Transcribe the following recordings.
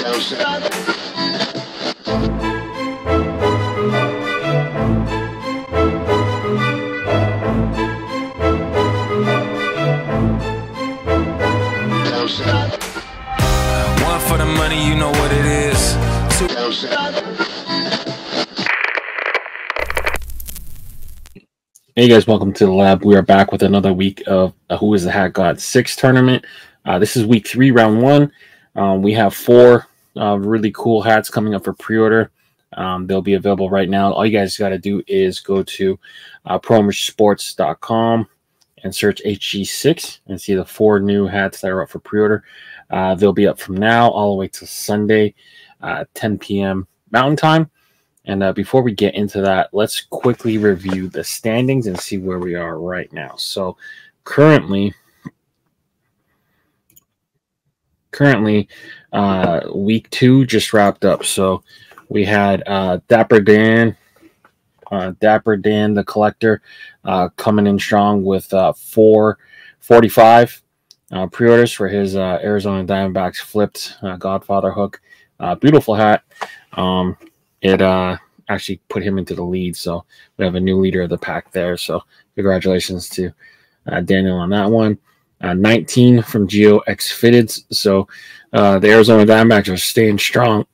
One for the money, you know what it is. Hey guys, welcome to the lab. We are back with another week of Who is the Hat God 6 tournament. This is week 3, round 1. We have 4 really cool hats coming up for pre-order. They'll be available right now. All you guys got to do is go to promosports.com and search HG6 and see the 4 new hats that are up for pre-order. They'll be up from now all the way to Sunday, 10 p.m. Mountain Time. And before we get into that, let's quickly review the standings and see where we are right now. So currently, week 2 just wrapped up. So we had Dapper Dan the Collector coming in strong with 445 pre-orders for his Arizona Diamondbacks flipped Godfather hook. Beautiful hat. It actually put him into the lead, so we have a new leader of the pack there. So congratulations to Daniel on that one. 19 from Geo X Fitted. So the Arizona Diamondbacks are staying strong.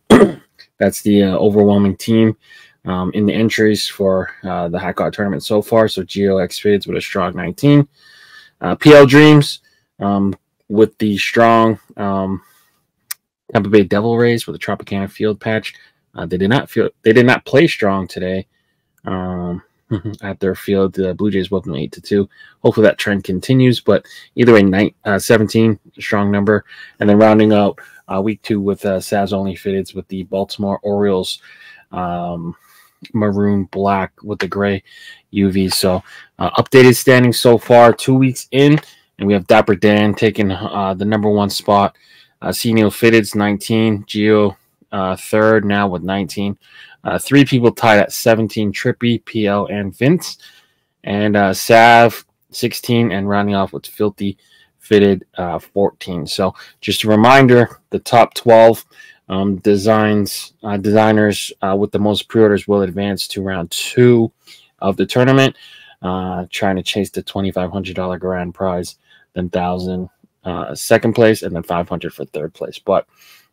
That's the overwhelming team in the entries for the Hat God tournament so far. So Geo X Fitted with a strong 19. PL Dreams with the strong Tampa Bay Devil Rays with the Tropicana field patch. They did not play strong today at their field. The Blue Jays whooped them 8-2. Hopefully that trend continues. But either way, 17, strong number. And then rounding out week 2 with Saz only fitteds with the Baltimore Orioles maroon black with the gray UV. So updated standings so far, 2 weeks in, and we have Dapper Dan taking the number 1 spot. C Neil Fitteds 19, Geo third now with 19. 3 people tied at 17, Trippy, PL, and Vince. And Sav 16, and rounding off with Filthy Fitted 14. So just a reminder, the top 12 designers with the most pre-orders will advance to round 2 of the tournament, trying to chase the $2,500 grand prize, then 1,000 second place, and then 500 for third place. But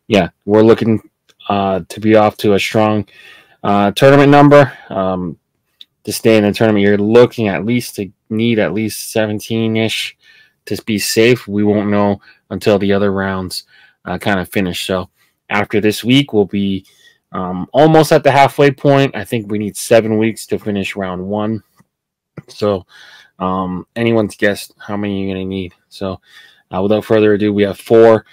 yeah, we're looking to be off to a strong tournament number. To stay in the tournament, you're looking at least to need at least 17-ish to be safe. We won't know until the other rounds kind of finish. So after this week, we'll be almost at the halfway point. I think we need 7 weeks to finish round 1. So anyone's guess how many you're going to need. So without further ado, we have 4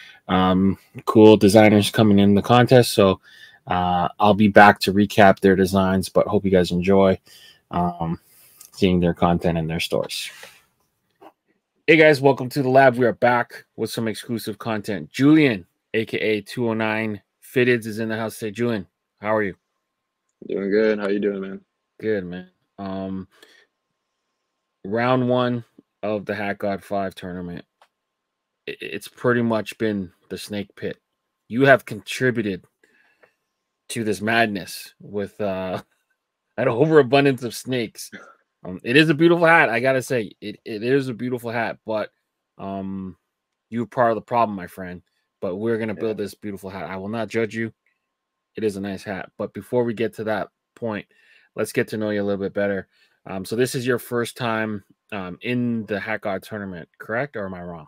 cool designers coming in the contest. So I'll be back to recap their designs, but hope you guys enjoy seeing their content in their stores. Hey guys, welcome to the lab. We are back with some exclusive content. Julian, aka 209 Fitteds, is in the house today. Julian, how are you? Doing good. How you doing, man? Good, man. Round 1 of the Hat God 5 tournament. It's pretty much been the snake pit. You have contributed to this madness with an overabundance of snakes. It is a beautiful hat, I gotta say. It is a beautiful hat, but you're part of the problem, my friend. But we're gonna build this beautiful hat. I will not judge you. It is a nice hat. But before we get to that point, let's get to know you a little bit better. So this is your first time in the Hat God tournament, correct? Or am I wrong?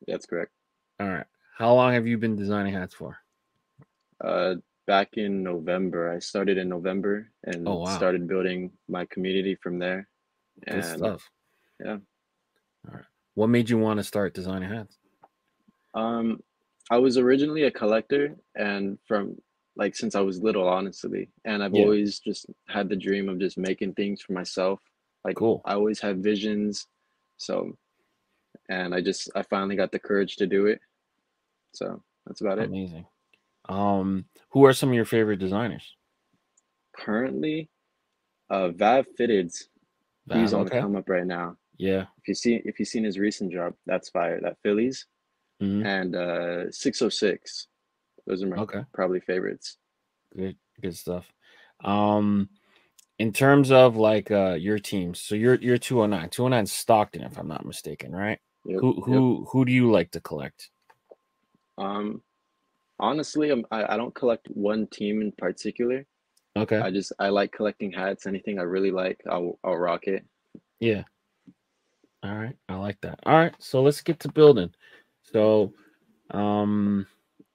That's correct. All right. How long have you been designing hats for? Back in November. I started in November and started building my community from there. Good stuff. Yeah. All right. What made you want to start designing hats? I was originally a collector, and from since I was little, honestly, and I've always just had the dream of just making things for myself. Cool. I always had visions, and I finally got the courage to do it. So that's about it. Amazing. Who are some of your favorite designers? Currently, Vav Fitteds. He's on the come up right now. Yeah. If you've seen his recent job, that's fire. That Phillies. Mm-hmm. And 606 Those are my Okay. probably favorites. Good stuff. In terms of like your teams, so you're 209. 209 Stockton, if I'm not mistaken, right? Yep. Who do you like to collect? Um, Honestly, I don't collect one team in particular. Okay. I like collecting hats. Anything I really like, I'll rock it. Yeah. All right. I like that. All right. So let's get to building. So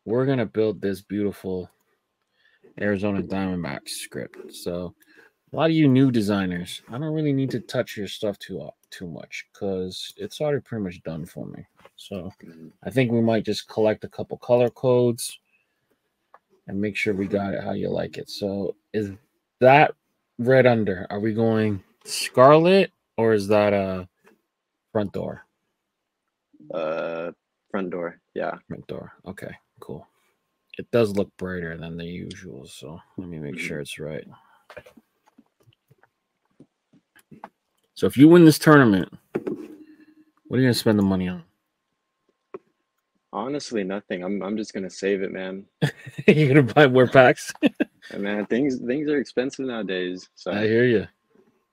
we're gonna build this beautiful Arizona Diamondbacks script. So a lot of you new designers, I don't really need to touch your stuff too much because it's already pretty much done for me. So Mhm. I think we might just collect a couple color codes and make sure we got it how you like it. So is that red under? Are we going scarlet or is that a front door? Uh, Front door. Yeah. Front door. Okay, cool. It does look brighter than the usual, so let me make sure Mhm. it's right. So if you win this tournament, what are you gonna spend the money on? Honestly, nothing. I'm just gonna save it, man. You're gonna buy more packs? And man, things are expensive nowadays. I So hear you.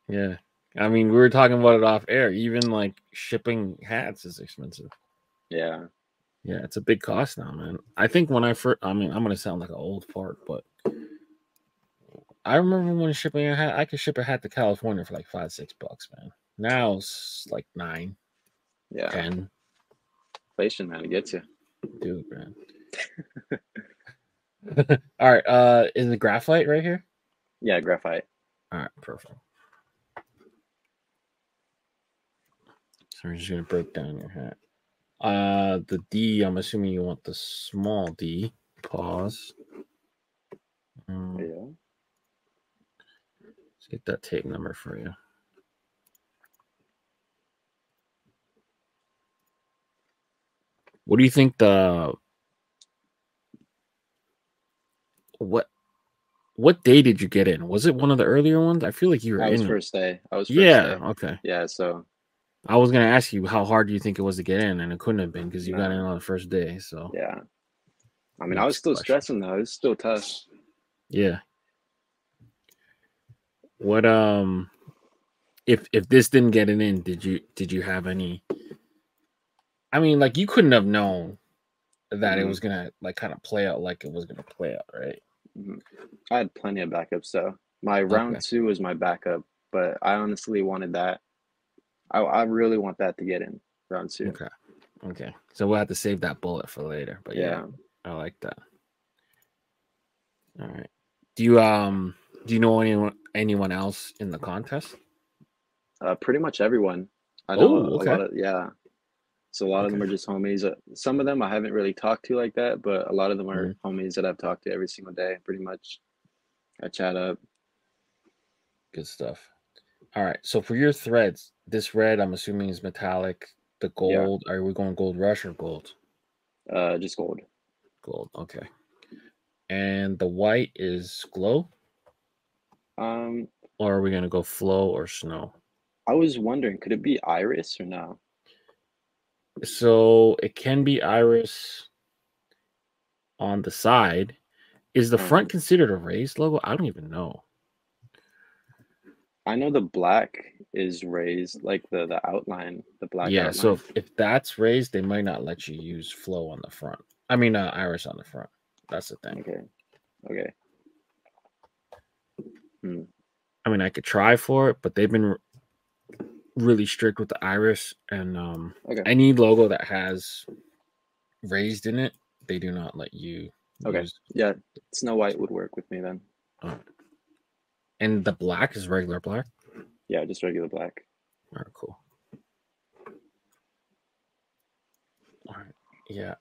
Yeah. I mean, we were talking about it off air. Even like shipping hats is expensive. yeah. Yeah, it's a big cost now, man. I think when I first, I mean, I'm gonna sound like an old fart, but I remember when shipping a hat, I could ship a hat to California for like $5-6, man. Now it's like 9, Yeah. 10. Inflation, man, it gets you. Dude, man. All right. Is the graphite right here? Yeah, graphite. All right, perfect. So we're just gonna break down your hat. The D, I'm assuming you want the small D. Pause. Yeah. Let's get that tape number for you. What do you think what day did you get in? Was it one of the earlier ones? I feel like you were I was in. first day. I was first Yeah, day. okay. Yeah, so I was gonna ask you how hard do you think it was to get in, and it couldn't have been because you got in no. on the first day. So Yeah. I mean, I was next still question. stressing though. It was still tough. Yeah. What if this didn't get it in, did you have any? I mean, like you couldn't have known that it hmm was gonna like kind of play out like it was gonna play out, right? hmm I had plenty of backups, so my round Okay. two was my backup, but I honestly wanted that. I really want that to get in round two. Okay. Okay. So we'll have to save that bullet for later. But yeah, Yeah. I like that. All right. Do you know anyone else in the contest? Pretty much everyone. I know Oh, a lot okay. of, yeah. So a lot of Okay. them are just homies. Some of them I haven't really talked to like that, but a lot of them are Mhm. homies that I've talked to every single day, pretty much. I chat up. Good stuff. All right. So for your threads, this red I'm assuming is metallic. The Yeah. gold, are we going gold rush or gold? Just gold. Gold. Okay. And the white is glow, Um, or are we gonna go flow or snow? I was wondering, could it be Iris or no? So it can be iris on the side. Is the front Um, considered a raised logo? I don't even know. I know the black is raised, like the outline, the black Yeah, so outline. if that's raised, they might not let you use flow on the front. I mean, iris on the front. That's the thing. Okay. Okay. Hmm. I mean, I could try for it, but they've been really strict with the iris, and Okay. any logo that has raised in it, they do not let you Okay. use. Yeah, Snow White would work with me then. Uh, and the black is regular black. Yeah, just regular black. All right, cool. All right, yeah.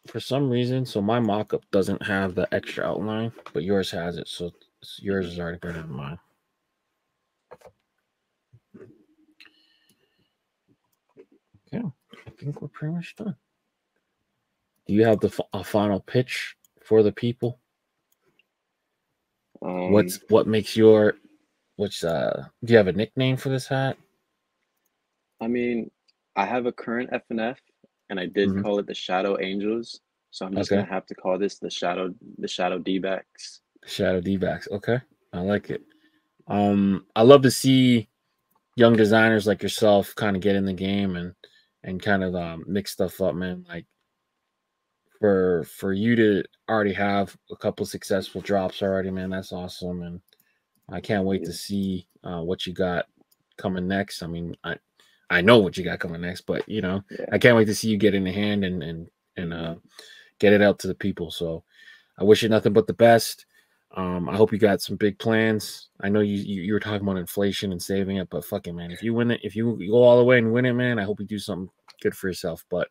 For some reason, so my mock-up doesn't have the extra outline, but yours has it. So yours is already better than mine. Yeah, I think we're pretty much done. Do you have a final pitch for the people? Um, What makes your do you have a nickname for this hat? I mean, I have a current FNF, and I did Hmm. call it the Shadow Angels. So I'm just Okay. gonna have to call this the shadow D-backs. Shadow D-backs. Okay. I like it. I love to see young designers like yourself kind of get in the game and kind of mix stuff up, man. Like for you to already have a couple successful drops already, man, that's awesome. And I can't wait to see what you got coming next. I mean, I know what you got coming next, but you know, Yeah. I can't wait to see you get in the hand and get it out to the people. So I wish you nothing but the best. I hope you got some big plans. I know you were talking about inflation and saving it, but fucking man, if you win it, if you go all the way and win it, man, I hope you do something good for yourself. But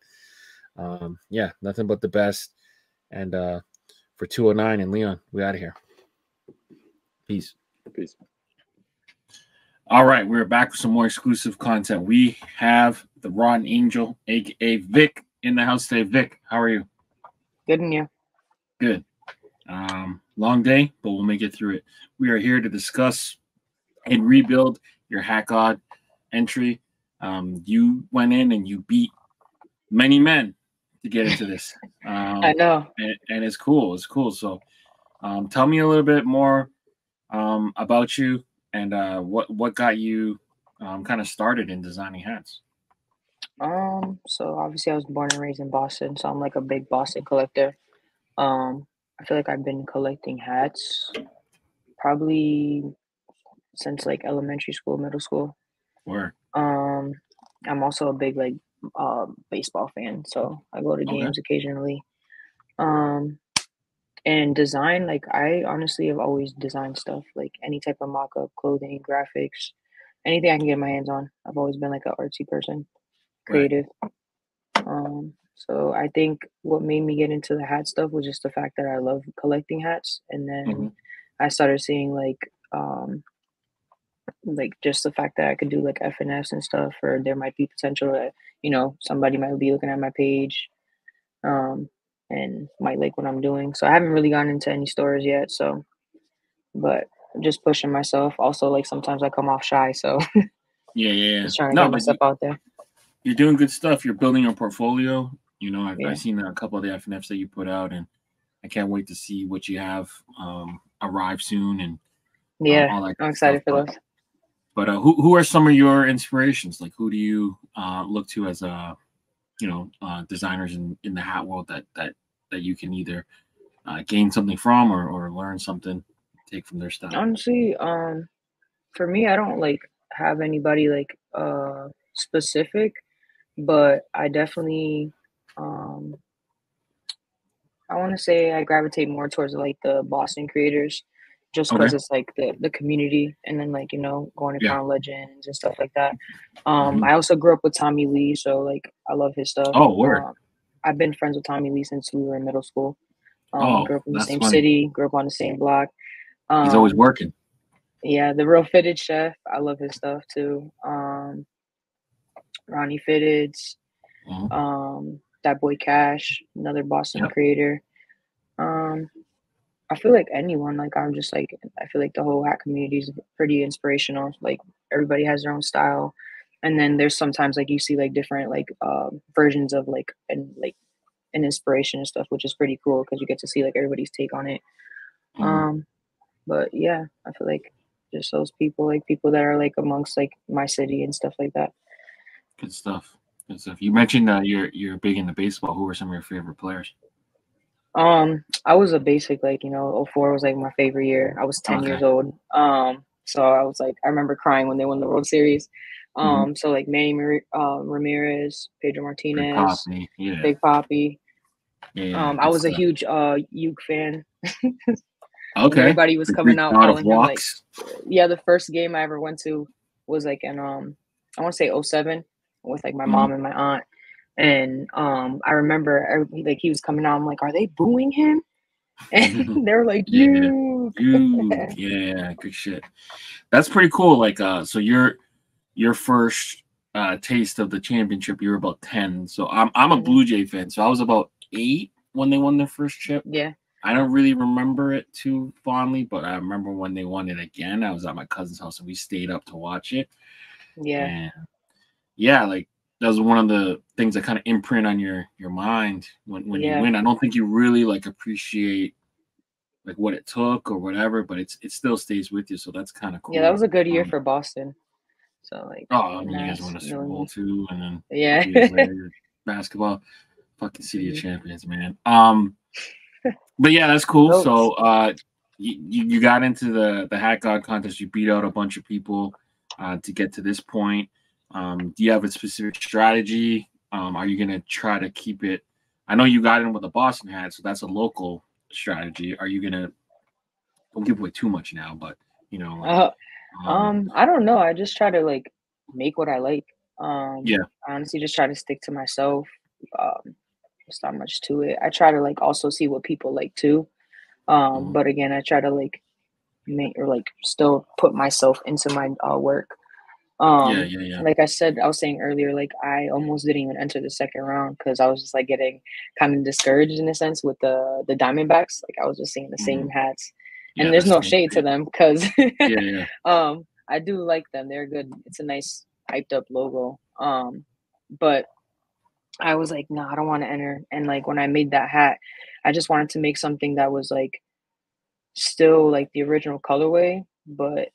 yeah, nothing but the best. And for 209 and Leon, we out of here. Peace. Peace. All right, we're back with some more exclusive content. We have the Rotten Angel, aka Vic, in the house today. Vic, how are you? Good in you. Good. Long day, but we'll make it through it. We are here to discuss and rebuild your Hat God entry. You went in and you beat many men to get into this. I know. And it's cool. It's cool. So tell me a little bit more about you and what got you kind of started in designing hats. So obviously I was born and raised in Boston, so I'm like a big Boston collector. I feel like I've been collecting hats probably since like elementary school, middle school. Where? I'm also a big like baseball fan, so I go to games occasionally. And design, like I honestly have always designed stuff, like any type of mock-up, clothing, graphics, anything I can get my hands on. I've always been like an artsy person, creative. So I think what made me get into the hat stuff was just the fact that I love collecting hats, and then I started seeing like just the fact that I could do like FNFs and stuff, or there might be potential that somebody might be looking at my page, and might like what I'm doing. So I haven't really gone into any stores yet. So, but I'm just pushing myself. Also, like sometimes I come off shy, so yeah. just trying to get myself out there. You're doing good stuff. You're building your portfolio. You know, I've seen a couple of the FNFs that you put out, and I can't wait to see what you have arrive soon. And all that I'm excited for those. But who are some of your inspirations? Like, who do you look to as designers in the hat world that you can either gain something from or learn something, take from their style? Honestly, for me, I don't like have anybody like specific, but I definitely I want to say I gravitate more towards like the Boston creators, just because it's like the community, and then like going to Crown Legends and stuff like that. I also grew up with Tommy Lee, so like I love his stuff. Oh, word. I've been friends with Tommy Lee since we were in middle school. Grew up in the same funny. city, grew up on the same block. He's always working. Yeah, the Real Fitted Chef, I love his stuff too. Ronnie Fitteds, that boy Cash, another Boston creator. I feel like anyone, like I'm just like, I feel like the whole hat community is pretty inspirational. Like everybody has their own style. And then there's sometimes like you see like different like versions of like an inspiration and stuff, which is pretty cool because you get to see like everybody's take on it. But yeah, I feel like just those people, like people that are like amongst like my city and stuff like that. Good stuff. Good stuff. You mentioned you're big into baseball. Who are some of your favorite players? I was a basic, like, 04 was like my favorite year. I was 10 years old. So I was like, I remember crying when they won the World Series. So like Manny Ramirez, Pedro Martinez, Big Papi. I was a huge Uke fan. Okay. Everybody was coming out calling him like, the first game I ever went to was like in I want to say 07 with like my mom and my aunt. And I remember like he was coming out. I'm like, are they booing him? And they were like, you. Yeah, good shit. That's pretty cool. Like, so your first taste of the championship, you were about 10. So I'm a Blue Jay fan. So I was about 8 when they won their first chip. Yeah. I don't really remember it too fondly, but I remember when they won it again. I was at my cousin's house and we stayed up to watch it. Yeah. And yeah, like that was one of the things that kind of imprint on your mind when you Yeah. win. I don't think you really like appreciate like what it took or whatever, but it still stays with you. So that's kind of cool. Yeah, that was a good year for Boston. So like, I mean, you guys won a Super Bowl too, and then yeah, 2 years later, basketball, fucking City of Champions, man. But yeah, that's cool. Notes. So you got into the Hat God contest. You beat out a bunch of people to get to this point. Do you have a specific strategy? Are you gonna try to keep it? I know you got in with a Boston hat, so that's a local strategy. Are you gonna? Don't give away too much now, but you know, like, I don't know. I just try to like make what I like. Yeah. I honestly just try to stick to myself. There's not much to it. I try to like also see what people like too. But again, I try to like make or like still put myself into my work. Yeah. Like I said, I was saying earlier, like I almost didn't even enter the second round because I was just like getting kind of discouraged in a sense with the Diamondbacks. Like I was just seeing the same hats, Yeah, and there's that's no the shade to them because Yeah. I do like them. They're good. It's a nice hyped up logo. But I was like, no, I don't want to enter. And like when I made that hat, I just wanted to make something that was like still like the original colorway, but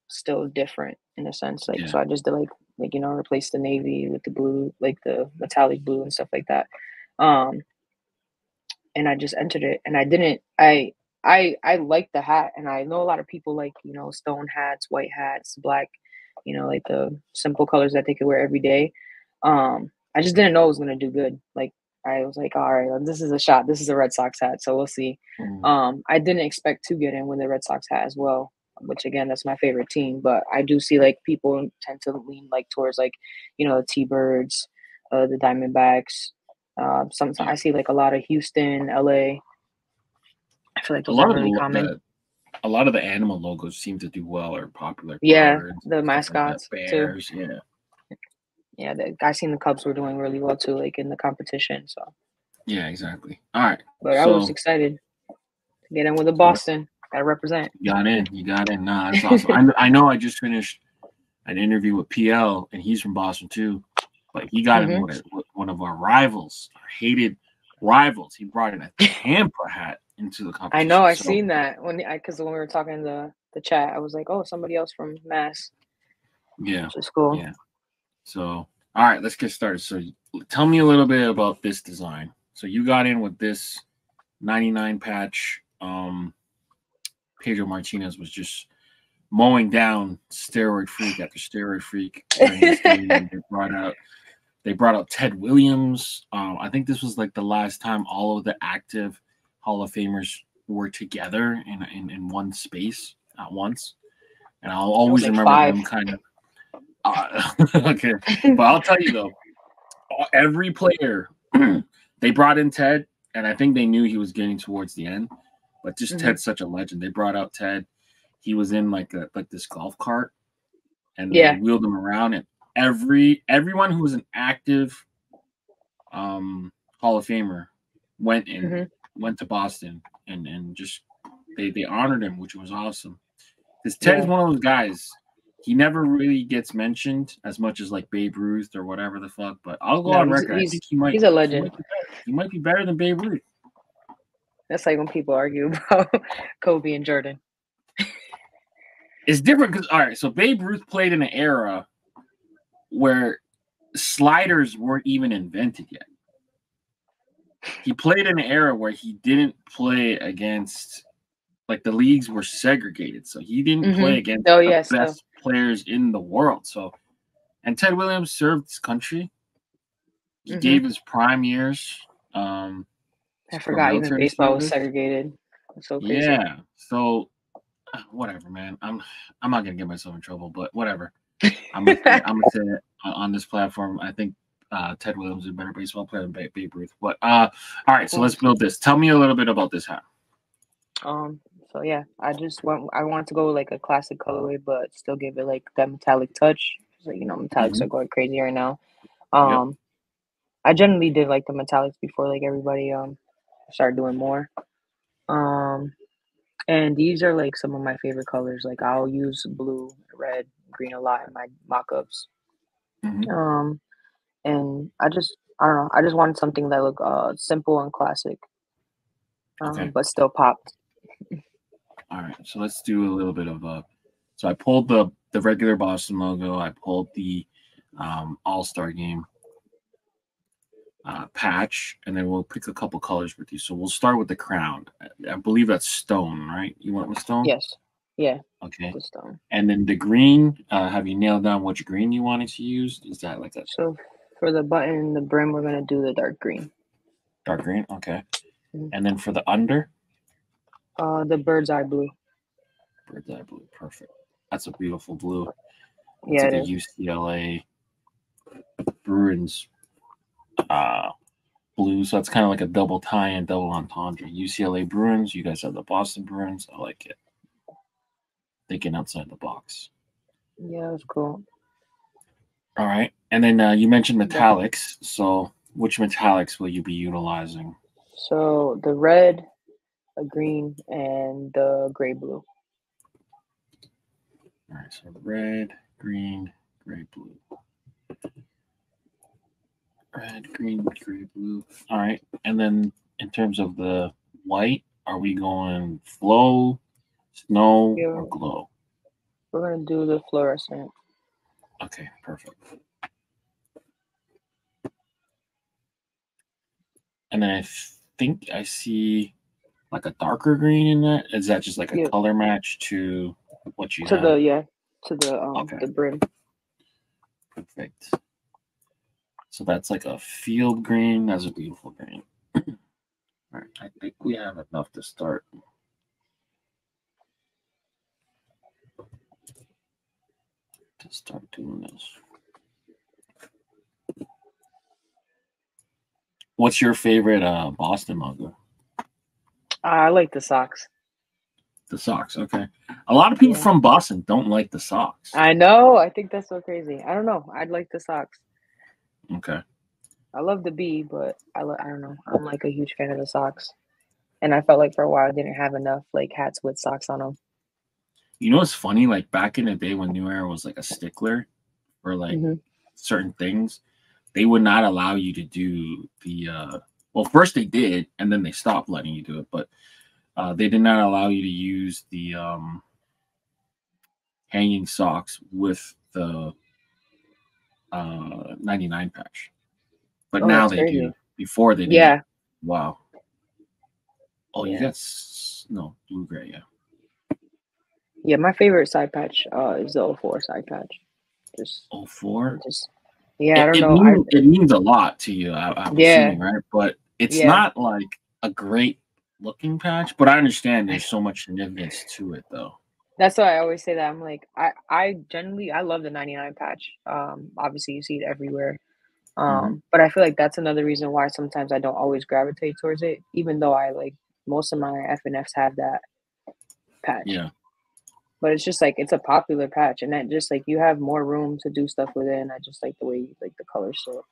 still different in a sense. Like so I just did like replace the navy with the blue, like the metallic blue and stuff like that. And I just entered it and I like the hat and I know a lot of people like, stone hats, white hats, black, like the simple colors that they could wear every day. I just didn't know it was gonna do good. Like I was like, all right, this is a shot. This is a Red Sox hat, so we'll see. I didn't expect to get in with the Red Sox hat as well, which again, that's my favorite team. But I do see like people tend to lean like towards like, the T-Birds, the Diamondbacks. Sometimes I see like a lot of Houston, LA. I feel like those are really common. A lot of the animal logos seem to do well or popular. Yeah, birds, the mascots like bears, too. Yeah, I seen the Cubs were doing really well too, like in the competition. So yeah, exactly. All right, but I was excited to get in with the Boston. Gotta represent. You got in. Nah, that's awesome. I know. I just finished an interview with PL, and he's from Boston too. But he got in with one of our rivals, our hated rivals. He brought in a Tampa hat into the competition. I know. I seen that because when we were talking in the chat, I was like, oh, somebody else from Mass. Yeah, which is cool. Yeah. So, all right, let's get started. So, tell me a little bit about this design. So, you got in with this 99 patch. Pedro Martinez was just mowing down steroid freak after steroid freak. They brought out Ted Williams. I think this was like the last time all of the active Hall of Famers were together in one space at once. And I'll always remember them kind of. Okay, but I'll tell you though, every player they brought in Ted, and I think they knew he was getting towards the end. But just Ted's such a legend. They brought out Ted. He was in like this golf cart, and they wheeled him around. And everyone who was an active Hall of Famer went to Boston and just they honored him, which was awesome. Because Ted is one of those guys. He never really gets mentioned as much as like Babe Ruth or whatever the fuck. But I'll go on record. I think he's a legend. He might be better than Babe Ruth. That's like when people argue about Kobe and Jordan. It's different because, all right, so Babe Ruth played in an era where sliders weren't even invented yet. He played in an era where he didn't play against, like the leagues were segregated. So he didn't play against the best players in the world. So, and Ted Williams served his country. He gave his prime years. I forgot even baseball was segregated. That's so crazy. Yeah. So whatever, man. I'm not gonna get myself in trouble, but whatever. I'm gonna say it on this platform. I think Ted Williams is a better baseball player than Babe Ruth. But all right, so let's build this. Tell me a little bit about this hat. So yeah, I wanted to go like a classic colorway, but still give it like that metallic touch. So, metallics are going crazy right now. I generally did like the metallics before like everybody started doing more. And these are like some of my favorite colors. Like I'll use blue, red, green a lot in my mock-ups. and I don't know. I just wanted something that looked simple and classic, Okay. but still popped. All right. So let's do a little bit of So I pulled the regular Boston logo. I pulled the All-Star Game patch, and then we'll pick a couple colors with you. So we'll start with the crown. I believe that's stone, right? You went with stone? Yes. Yeah. Okay. The stone. And then the green, have you nailed down which green you wanted to use? Is that like that? So for the button and the brim, we're gonna do the dark green. Dark green? Okay. And then for the under? The bird's eye blue. Bird's eye blue. Perfect. That's a beautiful blue. It's Yeah, like it a is. UCLA Bruins blue. So it's kind of like a double tie-in, double entendre. UCLA Bruins. You guys have the Boston Bruins. I like it. Thinking outside the box. Yeah, that's cool. All right. And then you mentioned metallics. So which metallics will you be utilizing? So the red, a green, and the gray blue. All right. So red, green, gray, blue. Red, green, gray, blue. All right. And then in terms of the white, are we going flow, snow, or glow? We're going to do the fluorescent. Okay, perfect. And then I think I see like a darker green in that. Is that just like a color match to what you have? To the brim. Perfect. So that's like a field green. That's a beautiful green. All right, I think we have enough to start. Doing this. What's your favorite Boston logo? I like the socks. The socks, okay. A lot of people from Boston don't like the socks. I know. I think that's so crazy. I don't know. I'd like the socks. Okay. I love the B, but I don't know. I'm like a huge fan of the socks. And I felt like for a while I didn't have enough like hats with socks on them. You know what's funny? Like back in the day when New Era was like a stickler for like certain things, they would not allow you to do the well, first they did, and then they stopped letting you do it, but they did not allow you to use the hanging socks with the 99 patch. But now they crazy. do. Before they didn't. Yeah. Wow. Oh, yeah. You got blue gray, yeah. Yeah, my favorite side patch is the 04 side patch. Just 04? I don't know. It means a lot to you, I'm assuming, right? But it's not like a great looking patch, but I understand there's so much significance to it though. That's why I always say that. I'm like, I generally I love the 99 patch. Obviously you see it everywhere. But I feel like that's another reason why sometimes I don't always gravitate towards it, even though I like most of my FNFs have that patch. Yeah. But it's just like it's a popular patch, and that just like you have more room to do stuff with it, and I just like the way you like the colors. So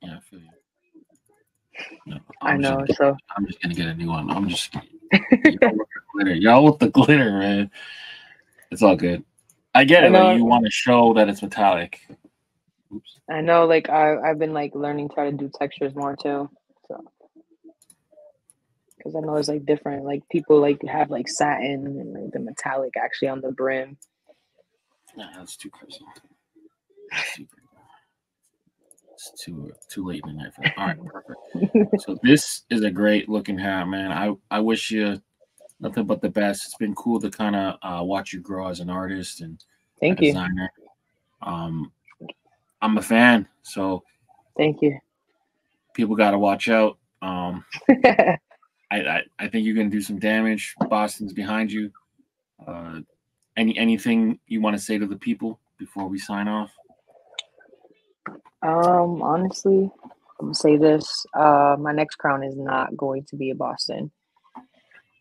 yeah, I feel you. No, I'm just gonna get a new one. I'm just y'all with the glitter, man. It's all good. I get it. Like you want to show that it's metallic. Oops. I know, like I've been like learning to try to do textures more too. So because I know it's like different. Like people like have like satin and like the metallic actually on the brim. Nah, that's too crazy. It's too late in the night for that. All right, perfect. So this is a great looking hat, man. I wish you nothing but the best. It's been cool to kind of watch you grow as an artist and a designer. I'm a fan, so thank you. People got to watch out. I think you're gonna do some damage. Boston's behind you. Anything you want to say to the people before we sign off? Honestly, I'm gonna say this. My next crown is not going to be a Boston.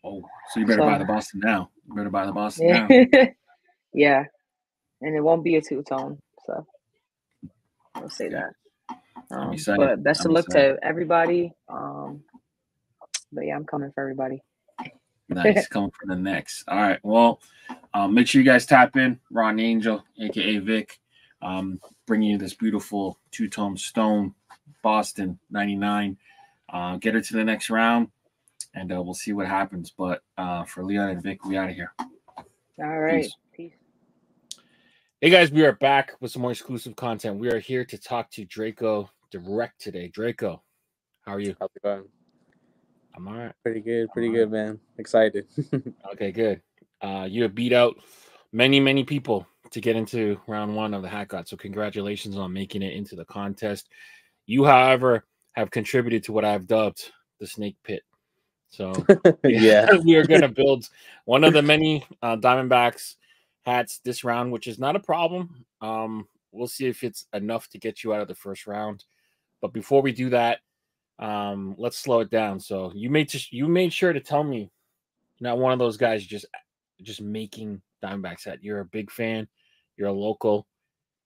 Oh, so you better buy the Boston now. You better buy the Boston now. Yeah, and it won't be a two-tone. So I'll say that. But best of luck to everybody. But yeah, I'm coming for everybody. Nice, coming for the next. All right, well, make sure you guys tap in. Ron Angel, aka Vic. bringing you this beautiful two-tone stone Boston 99. Get her to the next round, and we'll see what happens. But for Leon and Vic, we out of here. All right. Peace. Hey guys, we are back with some more exclusive content. We are here to talk to Draco direct today. Draco, how are you? How's it going? I'm all right. Pretty good, man. Excited. Okay, good. You have beat out many people to get into round 1 of the Hat God. So congratulations on making it into the contest. You, however, have contributed to what I've dubbed the snake pit. So yeah, we are going to build one of the many Diamondbacks hats this round, which is not a problem. We'll see if it's enough to get you out of the first round. But before we do that, let's slow it down. So you made sure to tell me you're not one of those guys just making Diamondbacks hat. You're a big fan. You're a local.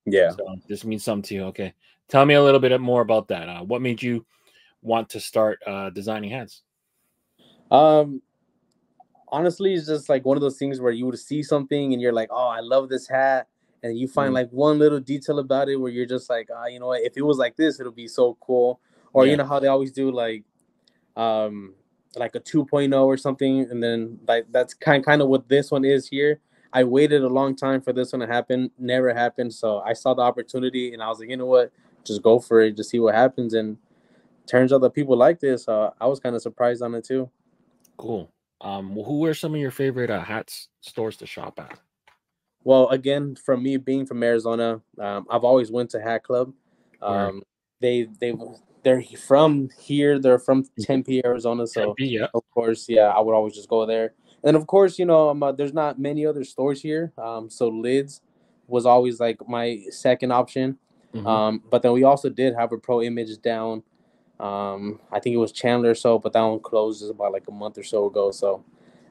Yeah. So this means something to you. Okay. Tell me a little bit more about that. What made you want to start designing hats? Honestly, it's just like one of those things where you would see something and you're like, oh, I love this hat. And you find like one little detail about it where you're just like, you know what, if it was like this, it'll be so cool. Or you know how they always do like a 2.0 or something. And then like that's kind of what this one is here. I waited a long time for this one to happen. Never happened. So I saw the opportunity and I was like, you know what, just go for it. Just see what happens. And turns out that people like this. I was kind of surprised on it too. Cool. Who are some of your favorite hats stores to shop at? Well, again, from me being from Arizona, I've always went to Hat Club. They're from here. They're from Tempe, Arizona. So Tempe, yeah. Of course, yeah, I would always just go there. And of course, you know, there's not many other stores here. So Lids was always like my second option. But then we also did have a Pro Image down. I think it was Chandler or so, but that one closed about like a month or so ago. So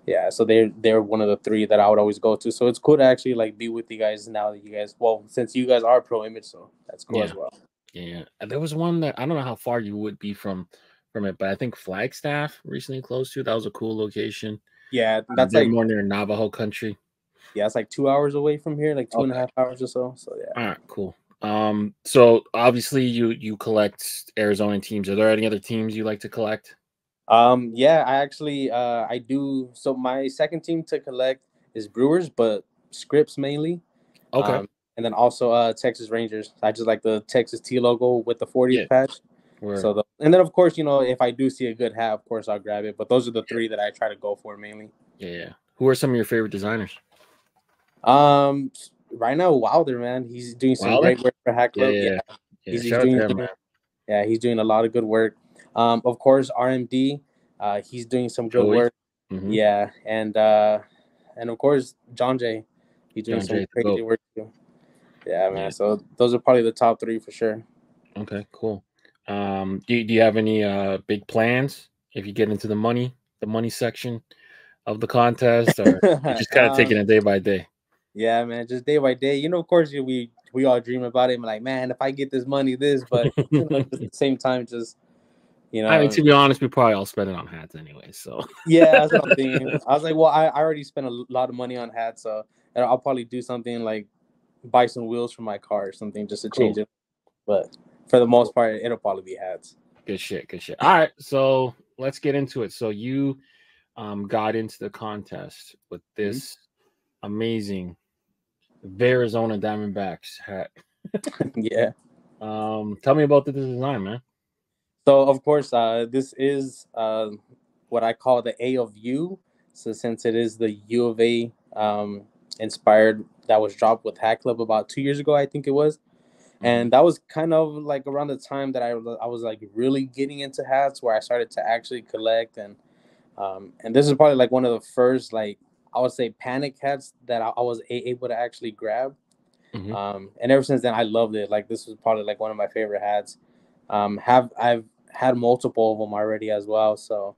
yeah, so they're one of the 3 that I would always go to. So it's cool to actually like be with you guys now that you guys, well, since you guys are Pro Image, so that's cool as well. Yeah, there was one that I don't know how far you would be from it, but I think Flagstaff recently closed too. That was a cool location. Yeah, that's like more near Navajo country. Yeah, it's like 2 hours away from here, like 2.5 hours or so. So yeah. All right, cool. So obviously you collect Arizona teams. Are there any other teams you like to collect? Yeah, I actually I do. So my second team to collect is Brewers, but scripts mainly. Okay. And then also Texas Rangers. I just like the Texas T logo with the 40th patch. So and then of course, you know, if I do see a good hat, of course I'll grab it. But those are the 3 that I try to go for mainly. Yeah. Who are some of your favorite designers? Right now, Wilder, man, he's doing some great work for Hat Club. Yeah. He's doing a lot of good work. Of course, RMD, he's doing some good work. Yeah, and of course, John Jay, he's doing some crazy work too. Yeah, man. So those are probably the top 3 for sure. Okay, cool. Do you have any big plans if you get into the money section of the contest, or you're just kind of taking it day by day? Yeah, man, just day by day. You know, of course, we all dream about it. I'm like, man, if I get this money, but you know, just at the same time, just you know. I mean, to be honest, we probably all spend it on hats anyway. So yeah, that's what I'm thinking. I was like, well, I already spent a lot of money on hats, so I'll probably do something like buy some wheels for my car or something just to change it. But for the most part, it'll probably be hats. Good shit. All right, so let's get into it. So you got into the contest with this amazing Arizona Diamondbacks hat. Yeah. Tell me about the design, man. So of course, this is what I call the A of U. So since it is the U of A inspired, that was dropped with Hat Club about 2 years ago, I think it was. And that was kind of like around the time that I was like really getting into hats, where I started to actually collect, and this is probably like one of the first, like, I would say, panic hats that I was able to actually grab. And ever since then, I loved it. Like, this was probably like one of my favorite hats. I've had multiple of them already as well. So,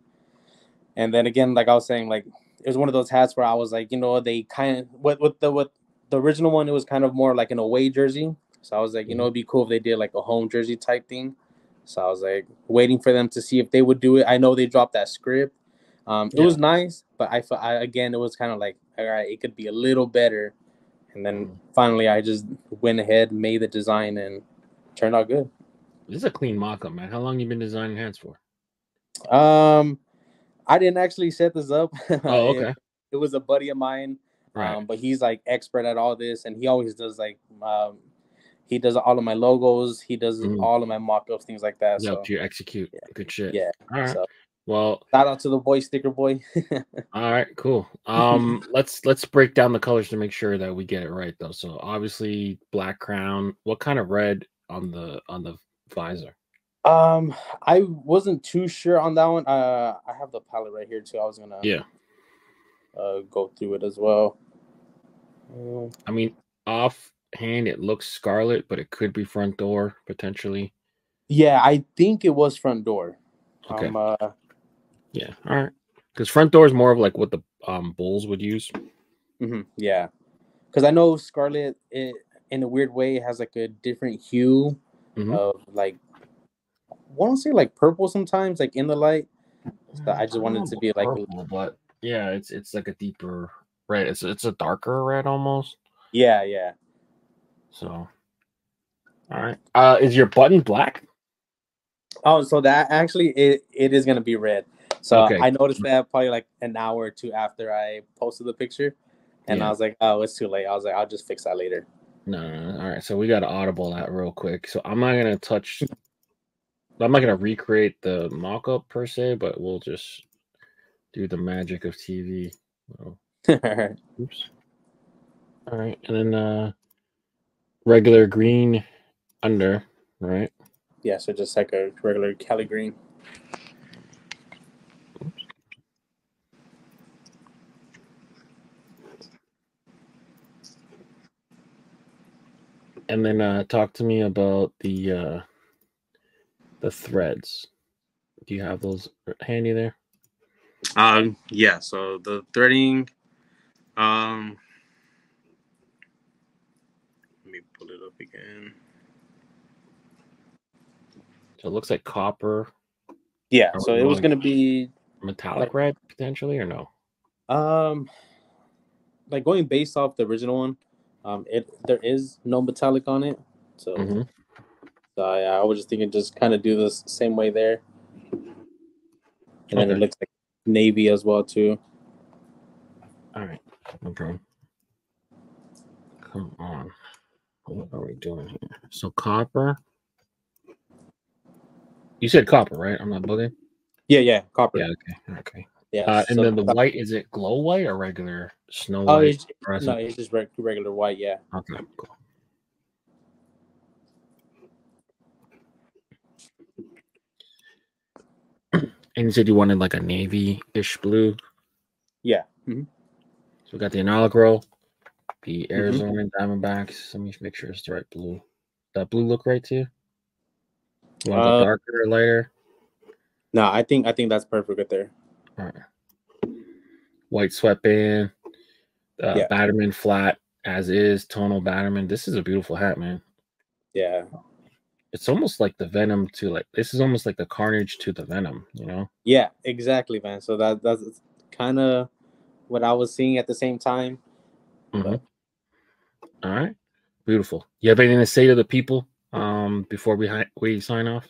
and then again, like I was saying, like, it was one of those hats where I was like, you know, they kind of with the original one, it was kind of more like an away jersey. So I was like, you know, it'd be cool if they did like a home jersey type thing. So I was like waiting for them to see if they would do it. I know they dropped that script. It was nice, but I again, it was kind of like, all right, it could be a little better. And then finally, I just went ahead, made the design, and turned out good. This is a clean mock-up, man. How long you been designing hats for? I didn't actually set this up. Oh, okay. It was a buddy of mine, Right. but he's like expert at all this, and he always does like he does all of my logos, he does all of my mock-ups, things like that. Yep, so you execute. yeah. Good shit. Yeah. All right. So, well, shout out to the boy, Sticker Boy. all right, cool. Let's break down the colors to make sure that we get it right, though. So obviously, black crown. What kind of red on the visor? I wasn't too sure on that one. I have the palette right here too. I was gonna go through it as well. I mean, offhand, it looks scarlet, but it could be front door potentially. Yeah, I think it was front door. Okay. Yeah. All right. Because front door is more of like what the Bulls would use. Yeah. Because I know scarlet, in a weird way, has like a different hue of like, I want to say like purple sometimes, like in the light. So I just wanted to be like purple, but yeah, it's like a deeper red. It's a darker red almost. Yeah. So, all right. Is your button black? Oh, so that actually it is gonna be red. So okay. I noticed that probably like an hour or two after I posted the picture, and I was like, oh, it's too late. I was like, I'll just fix that later. No. All right. So we got to audible that real quick. So I'm not gonna touch. I'm not gonna recreate the mock-up per se, but we'll just do the magic of TV. Oh. Oops. All right, and then regular green under, right? Yeah, so just like a regular Cali green. Oops. And then talk to me about the threads. Do you have those handy there? Yeah, so the threading, let me pull it up again. So it looks like copper. Yeah, so it was gonna be metallic red potentially, or no? Like going based off the original one, there is no metallic on it, so so I was just thinking just kind of do this same way there, and then it looks like navy as well too. All right, okay. Come on, what are we doing here? So copper. You said copper, right? I'm not bugging. Yeah, copper. Yeah, okay. Yeah, and then the white, is it glow white or regular snow white? No, it's just regular white. Yeah. Okay, cool. And you said you wanted like a navy-ish blue. Yeah. So we got the Inalagro, the Arizona Diamondbacks. Let me make sure it's the right blue. That blue look right to you? You want to go darker or lighter? No, I think that's perfect right there. All right. White sweatband, Batterman flat as is, tonal Batterman. This is a beautiful hat, man. Yeah. It's almost like the Venom to like, this is almost like the Carnage to the Venom, you know? Yeah, exactly, man. So that's kind of what I was seeing at the same time. All right. Beautiful. You have anything to say to the people before we sign off?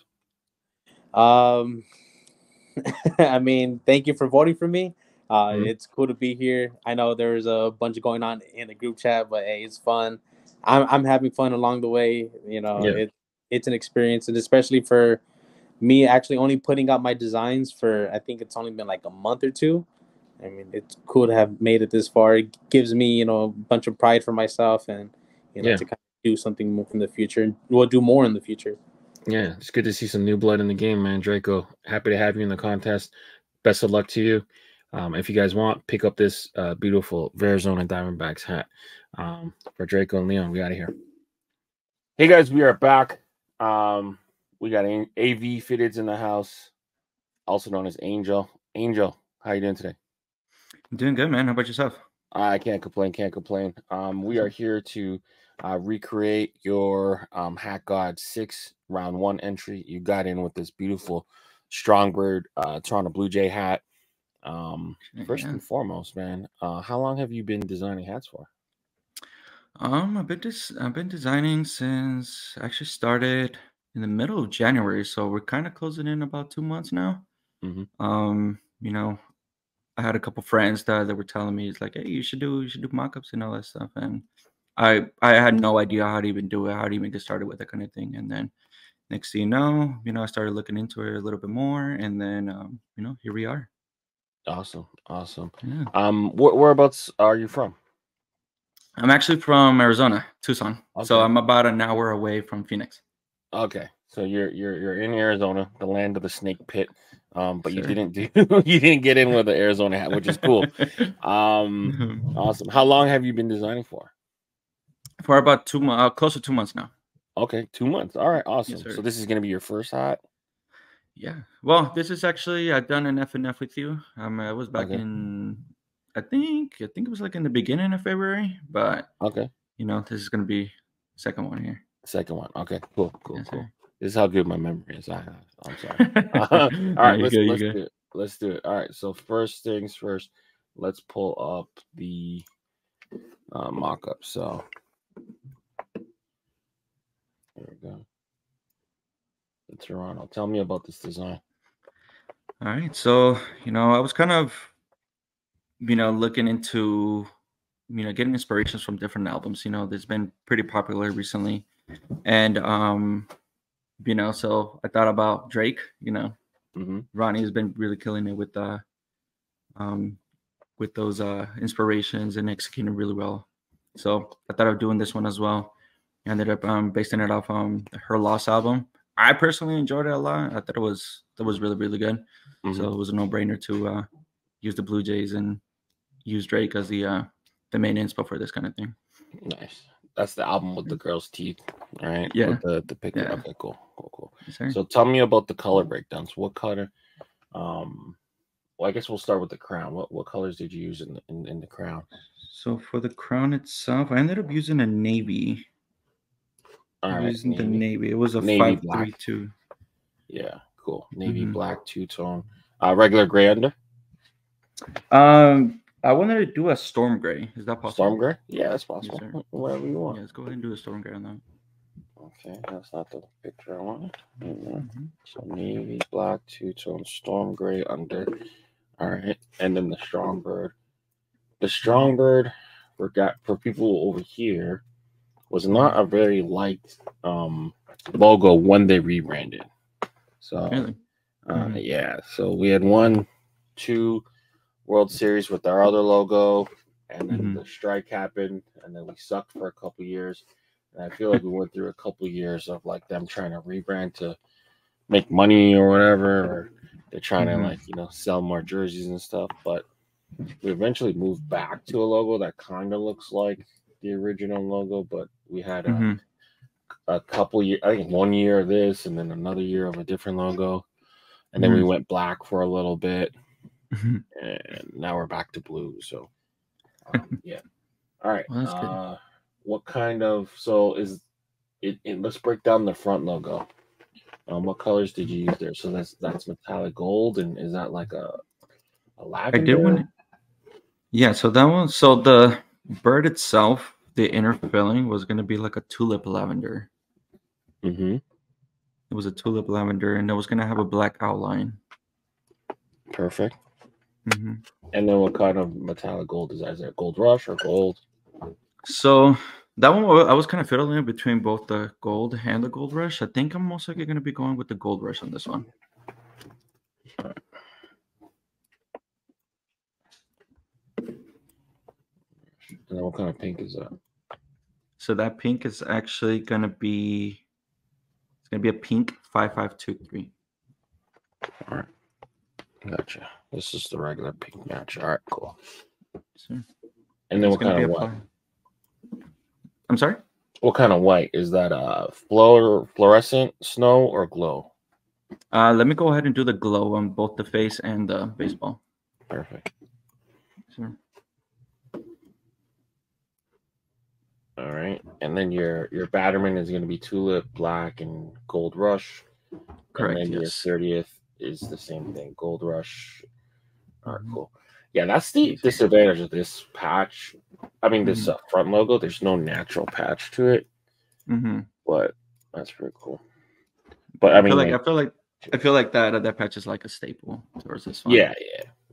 I mean, thank you for voting for me. It's cool to be here. I know there's a bunch going on in the group chat, but hey, it's fun. I'm having fun along the way. You know, it's an experience, and especially for me, actually only putting out my designs for, I think it's only been like a month or two. I mean, it's cool to have made it this far. It gives me, a bunch of pride for myself, and to kind of do something more in the future, and we'll do more in the future. Yeah, it's good to see some new blood in the game, man. Draco, happy to have you in the contest. Best of luck to you. If you guys want, pick up this beautiful Arizona Diamondbacks hat. For Draco and Leon, we out of here. Hey, guys, we are back. We got AV Fitteds in the house, also known as Angel. Angel, how you doing today? I'm doing good, man. How about yourself? I can't complain. We are here to recreate your Hat God 6 round 1 entry. You got in with this beautiful Strongbird Toronto Blue Jay hat. First and foremost, man, how long have you been designing hats for? I've been designing since I actually started in the middle of January, so we're kind of closing in about 2 months now. Hmm. You know, I had a couple friends that were telling me it's like, hey, you should do mock-ups and all that stuff, and I had no idea how to even do it, how to even get started with that kind of thing, and then next thing I started looking into it a little bit more, and then here we are. Awesome, awesome. Yeah, Whereabouts are you from? I'm actually from Arizona, Tucson, so Okay. I'm about an hour away from Phoenix. Okay, so you're in Arizona, the land of the snake pit, but you Sure. didn't do you didn't get in with the Arizona hat, which is cool. Awesome. How long have you been designing for? For about 2 months, close to 2 months now. Okay, 2 months. All right, Yes, awesome. So sir. this is gonna be your first hat. Yeah. Well, this is actually I've done an F and F with you. I was back Okay, in I think it was like in the beginning of February, but okay. this is gonna be second one here. Second one. Okay, cool, cool, Yes, cool. sir. This is how good my memory is. I'm sorry. All No, right, you're let's good. You're let's good. do it. Let's do it. All right. So first things first, let's pull up the mock-up. So there we go. The Toronto. Tell me about this design. All right. So I was kind of looking into getting inspirations from different albums. That's been pretty popular recently, and so I thought about Drake. Mm-hmm. Ronnie has been really killing it um, with those inspirations and executing really well. So I thought of doing this one as well. I ended up basing it off her Lost album. I personally enjoyed it a lot. I thought it was really really good. Mm-hmm. So it was a no brainer to use the Blue Jays and use Drake as the main inspo for this kind of thing. Nice. That's the album with the girl's teeth, right? Yeah, With the picture. yeah, Okay, cool, cool, cool. yes, sir. So tell me about the color breakdowns. What color? Well, I guess we'll start with the crown. What colors did you use in the crown? So for the crown itself, I ended up using a navy. All right, Using the navy. It was a navy black. 532. Yeah, cool. Navy Mhm. black two-tone. Regular gray under. I wanted to do a storm gray. Is that Storm possible? gray. Yeah, that's Yes, possible. sir. Whatever you want. Yeah, let's go ahead and do a storm gray on that. Okay, that's not the picture I want. Mhm. So navy black two-tone storm gray under. All right, and then the strong bird. The strong bird for people over here was not a very liked logo when they rebranded. So Really? Mhm. yeah, so we had won 2 World Series with our other logo, and then Mhm. the strike happened, and then we sucked for a couple years. And I feel like we went through a couple years of like them trying to rebrand to make money or whatever, or they're trying to Mhm. sell more jerseys and stuff. But we eventually moved back to a logo that kind of looks like the original logo, but we had Mhm. a couple years, I think 1 year of this, and then another year of a different logo, and then we Mhm. went black for a little bit, Mhm. and now we're back to blue. So yeah. All right. Well, that's good. What kind of so is it? Let's break down the front logo. What colors did you use there? So that's metallic gold, and is that like a I did lavender? one. Yeah, so that one. So the bird itself, the inner filling was going to be like a tulip lavender. Mm-hmm. It was a tulip lavender, and it was going to have a black outline. Perfect. Mm-hmm. And then what kind of metallic gold is that? Is that gold rush or gold? So that one, I was kind of fiddling between both the gold and the gold rush. I think I'm most likely going to be going with the gold rush on this one. And then what kind of pink is that? So that pink is actually going to be a pink 5523. All right. Gotcha. This is the regular pink match. All right, cool. So, And then it's what going to kind be of white? I'm sorry? What kind of white? Is that fluorescent, snow, or glow? Let me go ahead and do the glow on both the face and the baseball. Perfect. Sure. All right. And then your Batterman is going to be tulip, black, and gold rush. Correct, And then your yes. 30th is the same thing, gold rush. All right, Mhm. cool. Yeah, that's the disadvantage of this patch. I mean, this front logo. There's no natural patch to it, but that's pretty cool. But I mean, I feel like that patch is like a staple towards this one. Yeah.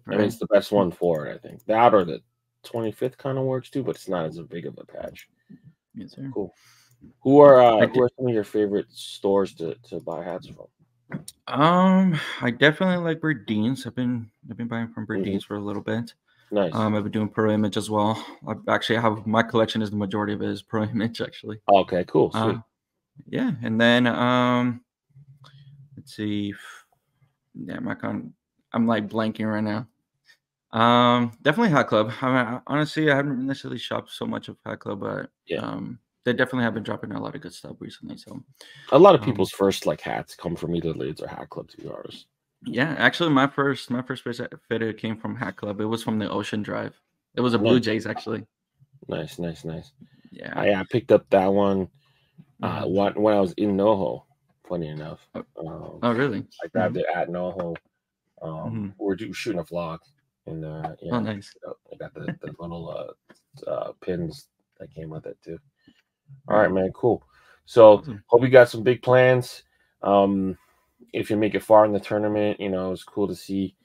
Right? I mean, it's the best one for it. I think that or the 25th kind of works too, but it's not as big of a patch. Yes, sir. Cool. Who are some of your favorite stores to buy hats from? I definitely like Berdeens. I've been buying from Berdeens for a little bit. Nice. I've been doing Pro Image as well. I actually have my collection is the majority of it is Pro Image actually. Okay, cool. Sweet. Yeah, and then let's see. Damn, I'm like blanking right now. Definitely Hat Club. Honestly, I haven't necessarily shopped so much of Hat Club, but they definitely have been dropping a lot of good stuff recently. So a lot of people's first like hats come from either Lids or Hat Club, to be honest. Yeah, actually, my first base fitted came from Hat Club. It was from the Ocean Drive. It was a Blue Jays actually. Nice. Yeah, I picked up that one when I was in NoHo. Funny enough. Oh, really? I grabbed it at NoHo. We were shooting a vlog, and oh, nice. I got the little pins that came with it too. All right, man, cool. So hope you got some big plans. If you make it far in the tournament, it's cool to see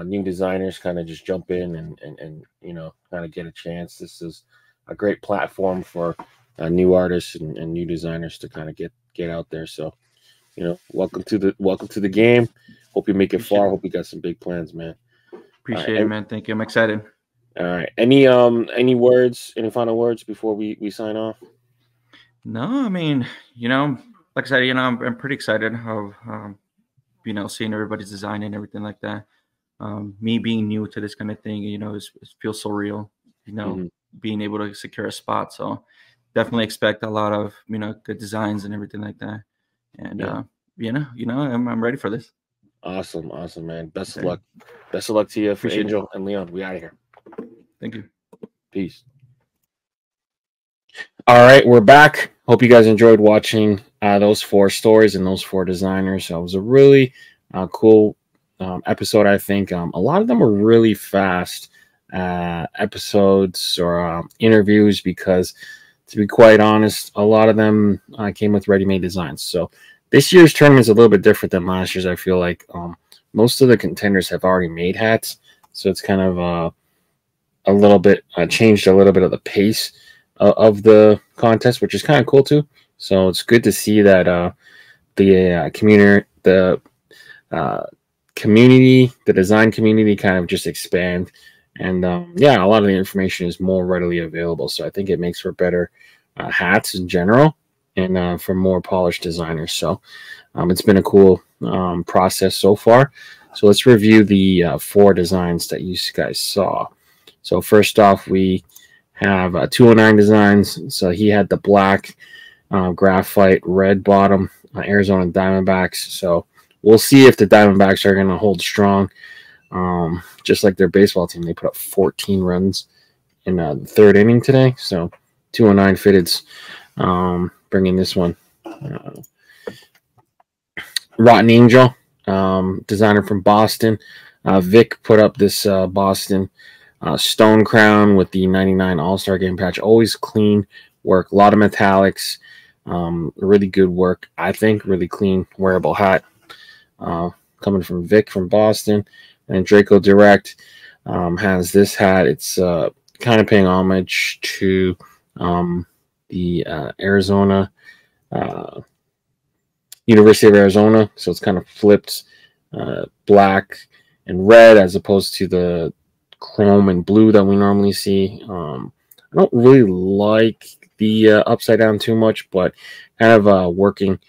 new designers kind of just jump in and kind of get a chance. This is a great platform for new artists and new designers to kind of get out there. So, welcome to the game. Hope you make it far. Hope you got some big plans, man. Appreciate it, man. Thank you. I'm excited. All right. Any final words before we sign off? No, I mean, like I said, I'm pretty excited how seeing everybody's design and everything like that. Me being new to this kind of thing, it feels so real, being able to secure a spot. So definitely expect a lot of, good designs and everything like that. And, I'm ready for this. Awesome, man. Best of luck. Best of luck to you for Angel and Leon. We out of here. Thank you. Peace. All right, we're back. Hope you guys enjoyed watching those 4 stories and those 4 designers. So it was a really cool episode, I think. A lot of them were really fast episodes or interviews because, to be quite honest, a lot of them came with ready-made designs. So this year's tournament is a little bit different than last year's. I feel like most of the contenders have already made hats. So it's kind of a little bit changed a little bit of the pace of the contest, which is kind of cool too. So it's good to see that the design community kind of just expand, and a lot of the information is more readily available. So I think it makes for better hats in general, and for more polished designers. So it's been a cool process so far. So let's review the 4 designs that you guys saw. So first off, we have 209 designs. So he had the black graphite red bottom Arizona Diamondbacks. So we'll see if the Diamondbacks are going to hold strong. Just like their baseball team, they put up 14 runs in the 3rd inning today. So 209 fitteds bringing this one. Rotten Angel, designer from Boston. Vic put up this Boston Stone Crown with the 99 All-Star Game patch. Always clean work, a lot of metallics, really good work, I think. Really clean, wearable hat coming from Vic from Boston. And Draco Direct has this hat. It's kind of paying homage to the Arizona University of Arizona. So it's kind of flipped black and red as opposed to the chrome and blue that we normally see. I don't really like the upside down too much, but kind of working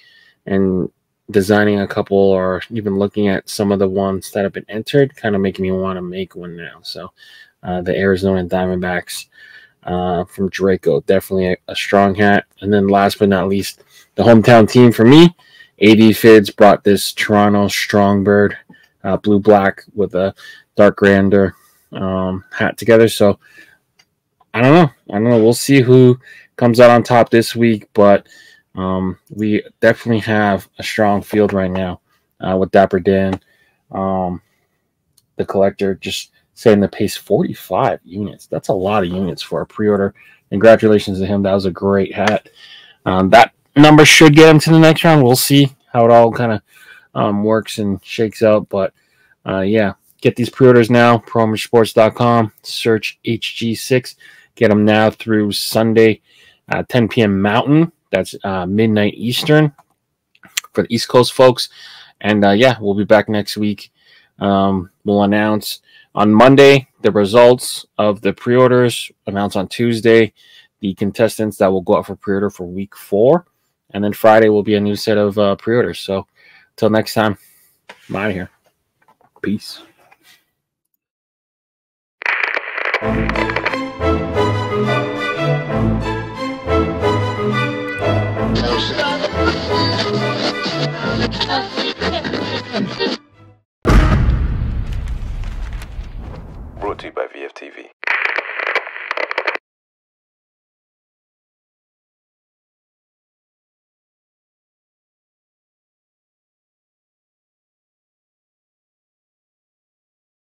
and designing a couple, or even looking at some of the ones that have been entered, kind of making me want to make one now. So the Arizona Diamondbacks from Draco, definitely a strong hat. And then last but not least, the hometown team for me, AD Fids brought this Toronto Strongbird blue black with a dark gray under hat together. So I don't know. We'll see who comes out on top this week, but we definitely have a strong field right now with Dapper Dan, the collector, just setting the pace 45 units. That's a lot of units for a pre-order. Congratulations to him. That was a great hat. That number should get him to the next round. We'll see how it all kind of works and shakes out. But yeah, get these pre-orders now. ProImageSports.com. Search HG6. Get them now through Sunday, 10 p.m. Mountain. That's midnight Eastern for the East Coast folks. And yeah, we'll be back next week. We'll announce on Monday the results of the pre-orders. Announce on Tuesday the contestants that will go out for pre-order for week 4. And then Friday will be a new set of pre-orders. So until next time, I'm out of here. Peace. Brought to you by VFTV.